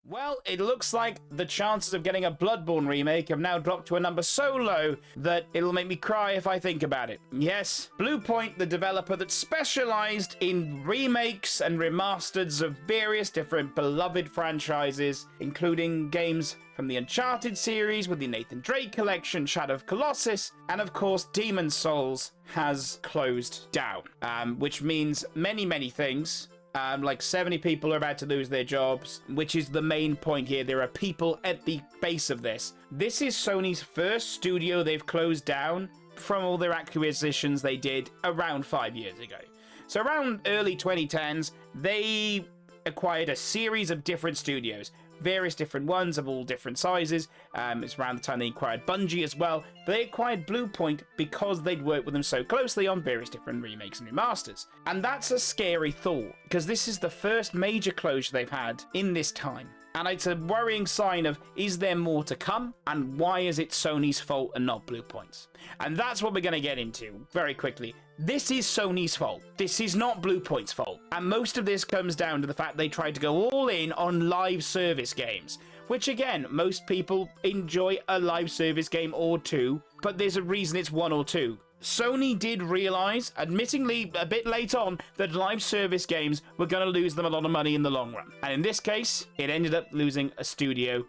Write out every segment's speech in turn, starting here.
Well, it looks like the chances of getting a Bloodborne remake have now dropped to a number so low that it'll make me cry if I think about it. Yes, Bluepoint, the developer that specialized in remakes and remasters of various different beloved franchises, including games from the Uncharted series with the Nathan Drake collection, Shadow of Colossus, and of course Demon's Souls, has closed down, which means many things. Like 70 people are about to lose their jobs, which is the main point here. There are people at the base of this. This is Sony's first studio they've closed down from all their acquisitions they did around 5 years ago. So around early 2010s, they acquired a series of different studios, various different ones of all different sizes. It's around the time they acquired Bungie as well. But they acquired Bluepoint because they'd worked with them so closely on various different remakes and remasters. And that's a scary thought, because this is the first major closure they've had in this time. And it's a worrying sign of, is there more to come? And why is it Sony's fault and not Bluepoint's? And that's what we're going to get into very quickly. This is Sony's fault. This is not Bluepoint's fault. And most of this comes down to the fact they tried to go all in on live service games, which again, most people enjoy a live service game or two, but there's a reason it's one or two. Sony did realize, admittingly a bit late on, that live service games were going to lose them a lot of money in the long run. And in this case, it ended up losing a studio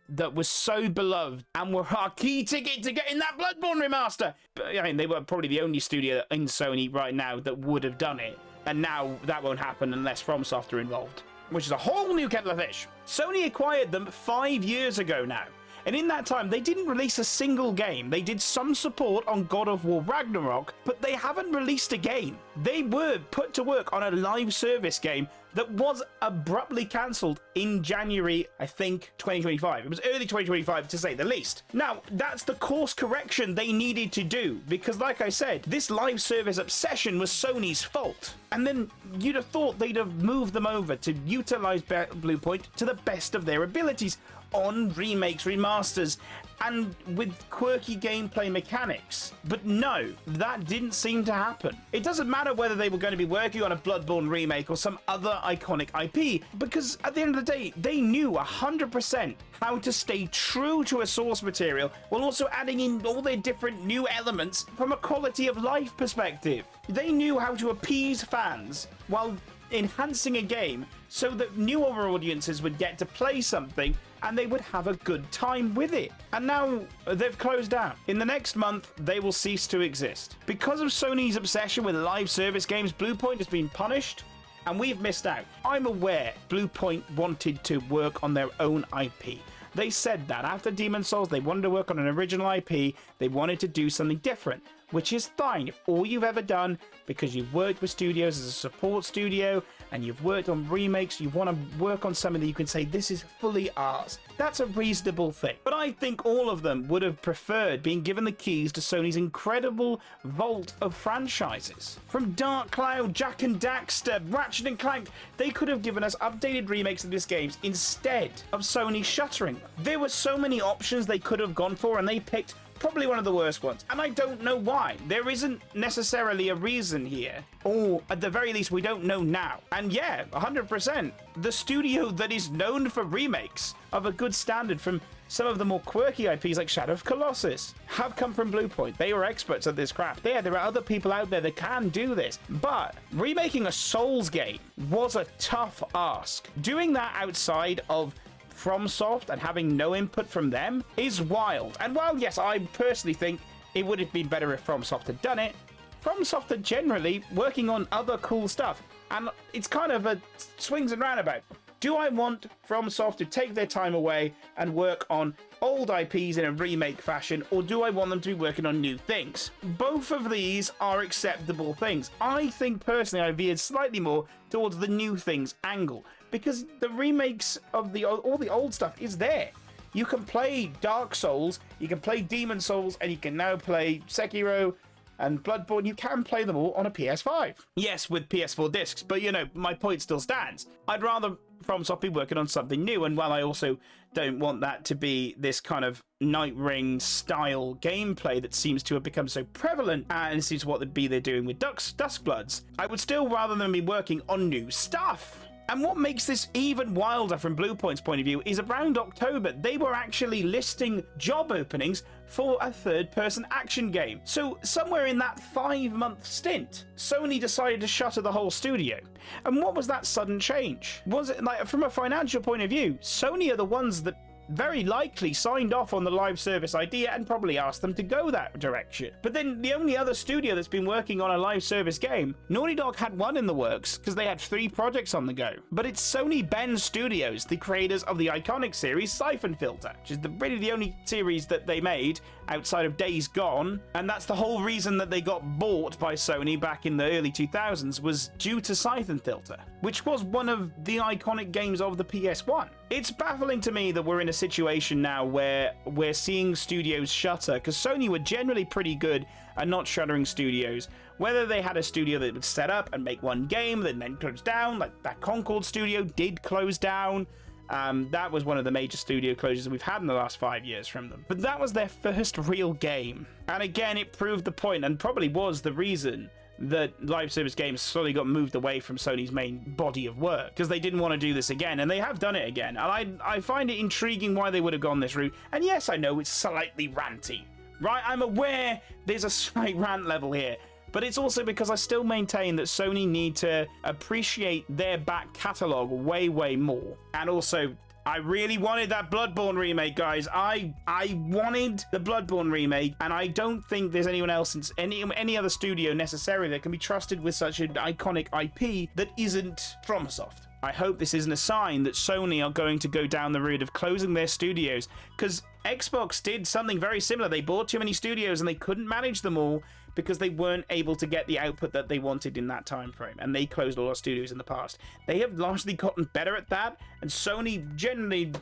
that was so beloved and were our key ticket to getting that Bloodborne remaster. But, I mean, they were probably the only studio in Sony right now that would have done it. And now that won't happen unless FromSoft are involved, which is a whole new kettle of fish. Sony acquired them 5 years ago now. And in that time, they didn't release a single game. They did some support on God of War Ragnarok, but they haven't released a game. They were put to work on a live service game that was abruptly cancelled in January, I think, 2025. It was early 2025, to say the least. Now, that's the course correction they needed to do, because like I said, this live service obsession was Sony's fault. And then you'd have thought they'd have moved them over to utilize Bluepoint to the best of their abilities on remakes, remasters, and with quirky gameplay mechanics. But no, that didn't seem to happen. It doesn't matter whether they were going to be working on a Bloodborne remake or some other iconic IP, because at the end of the day, they knew 100% how to stay true to a source material while also adding in all their different new elements from a quality of life perspective. They knew how to appease fans while enhancing a game so that newer audiences would get to play something and they would have a good time with it. And now they've closed down. In the next month, they will cease to exist. Because of Sony's obsession with live service games, Bluepoint has been punished and we've missed out. I'm aware Bluepoint wanted to work on their own IP. They said that after Demon's Souls, they wanted to work on an original IP. They wanted to do something different, which is fine. If all you've ever done, because you've worked with studios as a support studio and you've worked on remakes, you want to work on something that you can say, this is fully ours. That's a reasonable thing. But I think all of them would have preferred being given the keys to Sony's incredible vault of franchises. From Dark Cloud, Jak and Daxter, Ratchet and Clank, they could have given us updated remakes of these games instead of Sony shuttering them. There were so many options they could have gone for and they picked probably one of the worst ones, and I don't know why. There isn't necessarily a reason here, or at the very least we don't know now. And yeah, 100%, the studio that is known for remakes of a good standard from some of the more quirky IPs like Shadow of Colossus have come from Bluepoint. They were experts at this crap. There are other people out there that can do this, but remaking a Souls game was a tough ask. Doing that outside of FromSoft and having no input from them is wild. And while yes, I personally think it would have been better if FromSoft had done it, FromSoft are generally working on other cool stuff, and it's kind of a swings and roundabout. Do I want FromSoft to take their time away and work on old IPs in a remake fashion, or do I want them to be working on new things? Both of these are acceptable things. I think personally I veered slightly more towards the new things angle, because the remakes of all the old stuff is there. You can play Dark Souls, you can play Demon's Souls, and you can now play Sekiro and Bloodborne. You can play them all on a PS5. Yes, with PS4 discs, but you know, my point still stands. I'd rather FromSoft be working on something new, and while I also don't want that to be this kind of Night Ring style gameplay that seems to have become so prevalent, and seems what they're doing with Duskbloods, I would still rather than be working on new stuff. And what makes this even wilder from Bluepoint's point of view is around October, they were actually listing job openings for a third-person action game. So somewhere in that 5-month stint, Sony decided to shutter the whole studio. And what was that sudden change? Was it like, from a financial point of view, Sony are the ones that very likely signed off on the live service idea and probably asked them to go that direction. But then the only other studio that's been working on a live service game, Naughty Dog had one in the works because they had 3 projects on the go. But it's Sony Bend Studios, the creators of the iconic series Siphon Filter, which is really the only series that they made outside of Days Gone, and that's the whole reason that they got bought by Sony back in the early 2000s was due to Siphon Filter, which was one of the iconic games of the PS1. It's baffling to me that we're in a situation now where we're seeing studios shutter, because Sony were generally pretty good at not shuttering studios. Whether they had a studio that would set up and make one game that then closed down, like that Concord studio did close down. That was one of the major studio closures we've had in the last 5 years from them. But that was their first real game. And again, it proved the point, and probably was the reason that live service games slowly got moved away from Sony's main body of work, because they didn't want to do this again, and they have done it again. And I find it intriguing why they would have gone this route. And yes, I know it's slightly ranty, right? I'm aware there's a slight rant level here. But it's also because I still maintain that Sony need to appreciate their back catalogue way, way more. And also, I really wanted that Bloodborne remake, guys. I wanted the Bloodborne remake, and I don't think there's anyone else, any other studio necessarily that can be trusted with such an iconic IP that isn't FromSoft. I hope this isn't a sign that Sony are going to go down the route of closing their studios, because Xbox did something very similar. They bought too many studios and they couldn't manage them all because they weren't able to get the output that they wanted in that time frame, and they closed all our studios in the past. They have largely gotten better at that, and Sony generally,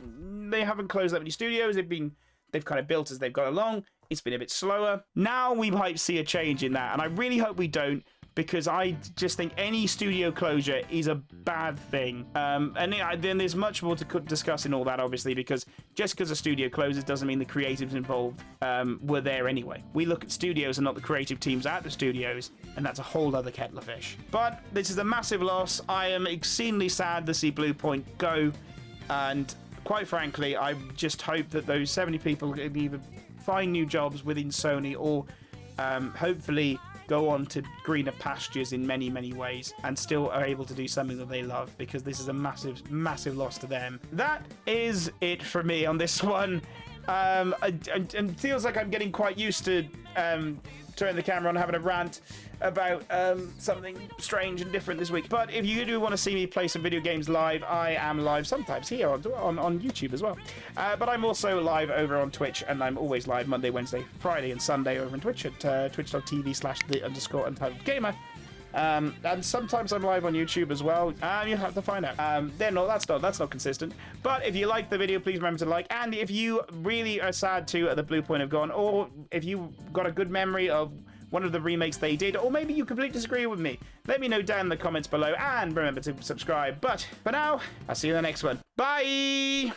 they haven't closed that many studios. They've kind of built as they've gone along. It's been a bit slower. Now we might see a change in that, and I really hope we don't, because I just think any studio closure is a bad thing. And then there's much more to discuss in all that, obviously, because just because a studio closes doesn't mean the creatives involved were there anyway. We look at studios and not the creative teams at the studios, and that's a whole other kettle of fish. But this is a massive loss. I am exceedingly sad to see Bluepoint go, and quite frankly, I just hope that those 70 people can either find new jobs within Sony or hopefully go on to greener pastures in many, many ways and still are able to do something that they love, because this is a massive, massive loss to them. That is it for me on this one. It feels like I'm getting quite used to turning the camera on and having a rant about something strange and different this week. But if you do want to see me play some video games live, I am live sometimes here on YouTube as well. But I'm also live over on Twitch, and I'm always live Monday, Wednesday, Friday, and Sunday over on Twitch at twitch.tv/the_untitled_gamer. And sometimes I'm live on YouTube as well. You'll have to find out. That's not consistent. But if you like the video, please remember to like. And if you really are sad to the Bluepoint have gone, or if you got a good memory of one of the remakes they did, or maybe you completely disagree with me, let me know down in the comments below, and remember to subscribe. But for now, I'll see you in the next one. Bye!